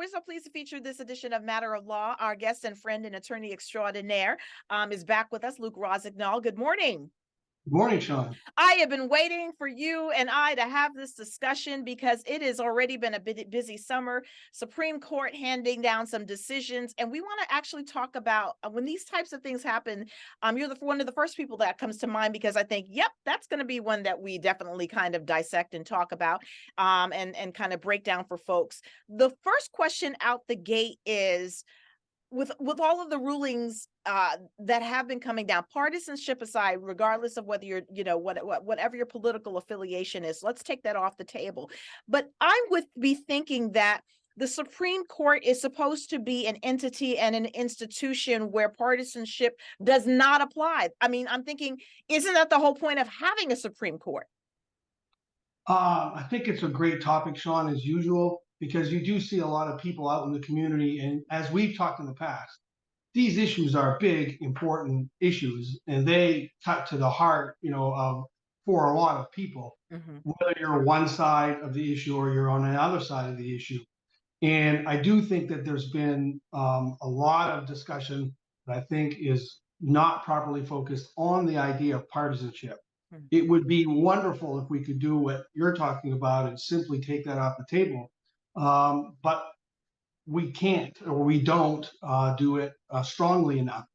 we're so pleased to feature this edition of Matter of Law. Our guest and friend and attorney extraordinaire is back with us, Luke Rosignol. Good morning. Good morning, Sean. I have been waiting for you and I to have this discussion because it has already been a busy summer. Supreme Court handing down some decisions, and we want to actually talk about when these types of things happen. You're one of the first people that comes to mind because I think, yep, that's going to be one that we definitely kind of dissect and talk about, and kind of break down for folks. The first question out the gate is, with all of the rulings that have been coming down, partisanship aside, regardless of whether you're, whatever your political affiliation is, let's take that off the table. But I would be thinking that the Supreme Court is supposed to be an entity and an institution where partisanship does not apply. I mean, I'm thinking, isn't that the whole point of having a Supreme Court? I think it's a great topic, Sean, as usual, because you do see a lot of people out in the community. And as we've talked in the past, these issues are big, important issues, and they cut to the heart, for a lot of people, Mm-hmm. whether you're one side of the issue or you're on the other side of the issue. And I do think that there's been a lot of discussion that I think is not properly focused on the idea of partisanship. Mm-hmm. It would be wonderful if we could do what you're talking about and simply take that off the table. But we can't, or we don't do it strongly enough.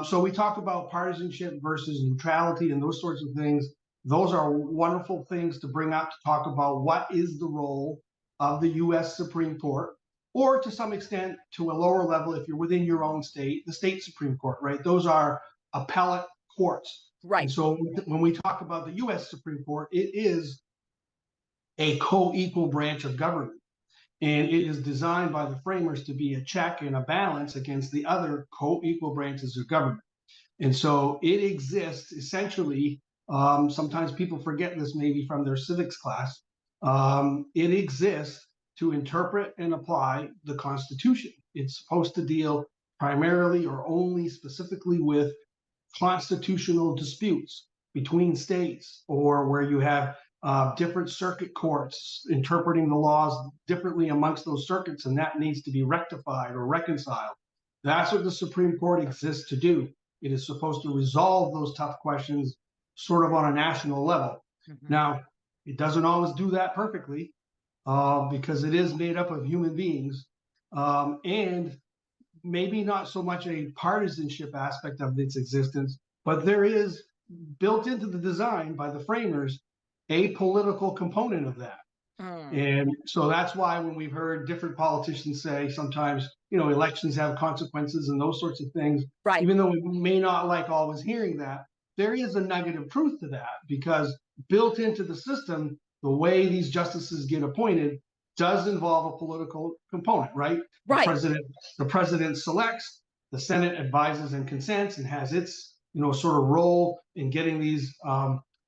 So we talk about partisanship versus neutrality and those sorts of things. Those are wonderful things to bring up to talk about what is the role of the U.S. Supreme Court, or to some extent, to a lower level, if you're within your own state, the state Supreme Court, right? Those are appellate courts. Right. And so when we talk about the U.S. Supreme Court, it is a co-equal branch of government. And it is designed by the framers to be a check and a balance against the other co-equal branches of government. And so it exists essentially, sometimes people forget this maybe from their civics class, it exists to interpret and apply the Constitution. It's supposed to deal primarily or only specifically with constitutional disputes between states, or where you have different circuit courts interpreting the laws differently amongst those circuits, and that needs to be rectified or reconciled. That's what the Supreme Court exists to do. It is supposed to resolve those tough questions sort of on a national level. Mm-hmm. Now, it doesn't always do that perfectly because it is made up of human beings, and maybe not so much a partisanship aspect of its existence, but there is built into the design by the framers a political component of that. And so that's why when we've heard different politicians say sometimes, elections have consequences and those sorts of things, right, even though we may not like always hearing that, there is a nugget of truth to that, because built into the system, the way these justices get appointed does involve a political component, right? Right. The president selects, the Senate advises and consents and has its, sort of role in getting these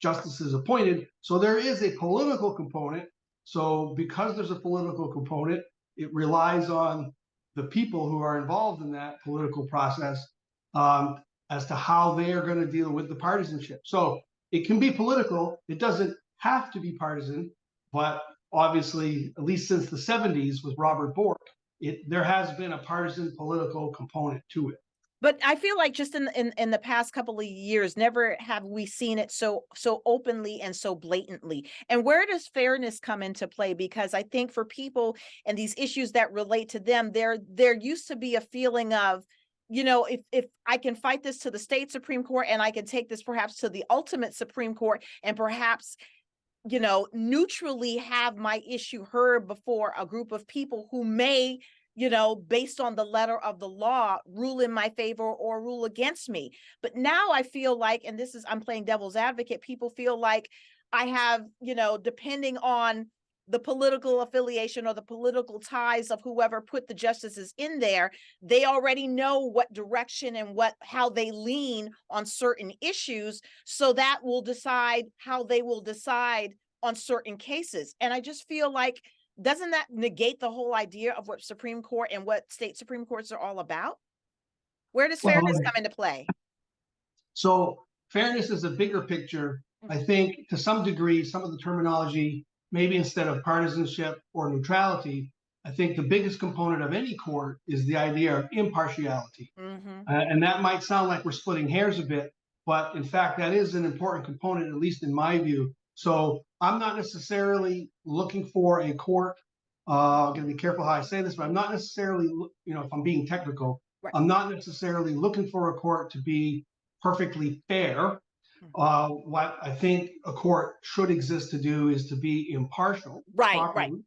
justices appointed. So there is a political component. So because there's a political component, it relies on the people who are involved in that political process as to how they are going to deal with the partisanship. So it can be political. It doesn't have to be partisan, but obviously, at least since the 70s with Robert Bork, there has been a partisan political component to it. But I feel like just in the past couple of years, never have we seen it so openly and so blatantly. And where does fairness come into play? Because I think for people and these issues that relate to them, there used to be a feeling of, if I can fight this to the state Supreme Court and I can take this perhaps to the ultimate Supreme Court and perhaps, neutrally have my issue heard before a group of people who may, based on the letter of the law, rule in my favor or rule against me. But now I feel like, and I'm playing devil's advocate, people feel like I have, depending on the political affiliation or the political ties of whoever put the justices in there, they already know what direction and how they lean on certain issues. So that will decide how they will decide on certain cases. And I just feel like, doesn't that negate the whole idea of what Supreme Court and what state Supreme Courts are all about? Where does fairness come into play? So fairness is a bigger picture. I think to some degree, some of the terminology, maybe instead of partisanship or neutrality, I think the biggest component of any court is the idea of impartiality. Hmm. And that might sound like we're splitting hairs a bit, but in fact, that is an important component, at least in my view. So I'm not necessarily looking for a court. I'm going to be careful how I say this, but I'm not necessarily, if I'm being technical, Right. I'm not necessarily looking for a court to be perfectly fair. What I think a court should exist to do is to be impartial, Right, right. properly,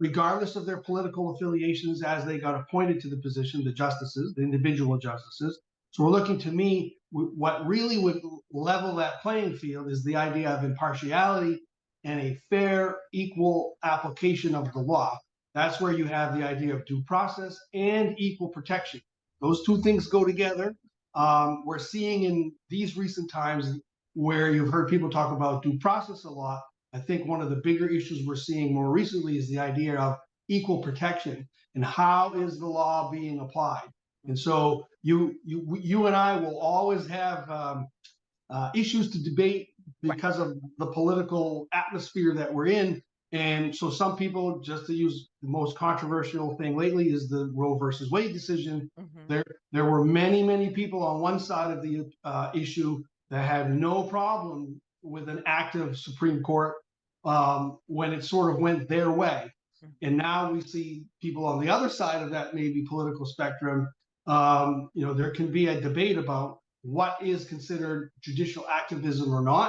regardless of their political affiliations as they got appointed to the position, the justices, the individual justices. So we're looking, to me, what really would level that playing field is the idea of impartiality and a fair, equal application of the law. That's where you have the idea of due process and equal protection. Those two things go together. We're seeing in these recent times where you've heard people talk about due process a lot. I think one of the bigger issues we're seeing more recently is the idea of equal protection and how is the law being applied. And so you and I will always have issues to debate Right. because of the political atmosphere that we're in. And so some people, just to use the most controversial thing lately, is the Roe versus Wade decision. Hmm. There were many people on one side of the issue that had no problem with an active Supreme Court when it sort of went their way. And now we see people on the other side of that maybe political spectrum. There can be a debate about what is considered judicial activism or not.